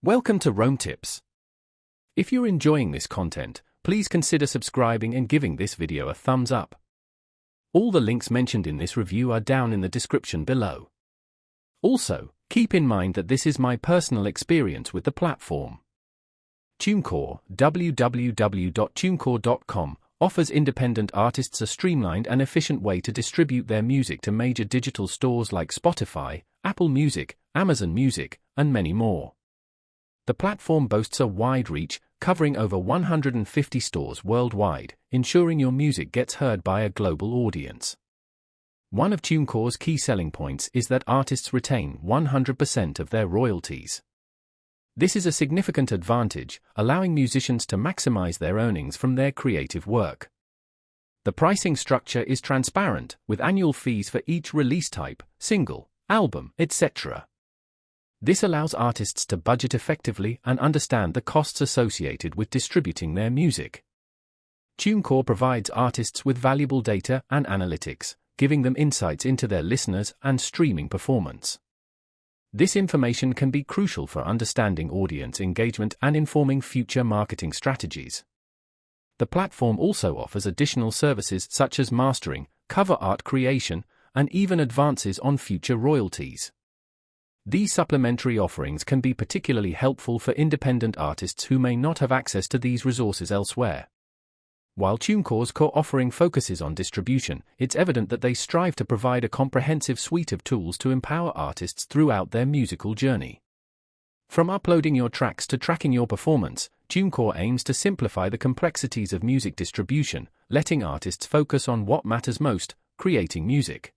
Welcome to Rome Tips. If you're enjoying this content, please consider subscribing and giving this video a thumbs up. All the links mentioned in this review are down in the description below. Also, keep in mind that this is my personal experience with the platform. TuneCore, www.tunecore.com, offers independent artists a streamlined and efficient way to distribute their music to major digital stores like Spotify, Apple Music, Amazon Music, and many more. The platform boasts a wide reach, covering over 150 stores worldwide, ensuring your music gets heard by a global audience. One of TuneCore's key selling points is that artists retain 100% of their royalties. This is a significant advantage, allowing musicians to maximize their earnings from their creative work. The pricing structure is transparent, with annual fees for each release type, single, album, etc. This allows artists to budget effectively and understand the costs associated with distributing their music. TuneCore provides artists with valuable data and analytics, giving them insights into their listeners and streaming performance. This information can be crucial for understanding audience engagement and informing future marketing strategies. The platform also offers additional services such as mastering, cover art creation, and even advances on future royalties. These supplementary offerings can be particularly helpful for independent artists who may not have access to these resources elsewhere. While TuneCore's core offering focuses on distribution, it's evident that they strive to provide a comprehensive suite of tools to empower artists throughout their musical journey. From uploading your tracks to tracking your performance, TuneCore aims to simplify the complexities of music distribution, letting artists focus on what matters most, creating music.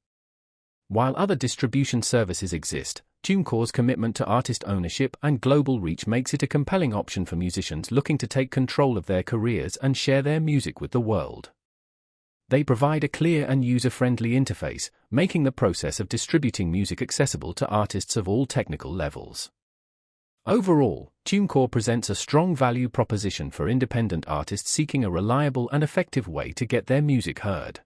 While other distribution services exist, TuneCore's commitment to artist ownership and global reach makes it a compelling option for musicians looking to take control of their careers and share their music with the world. They provide a clear and user-friendly interface, making the process of distributing music accessible to artists of all technical levels. Overall, TuneCore presents a strong value proposition for independent artists seeking a reliable and effective way to get their music heard.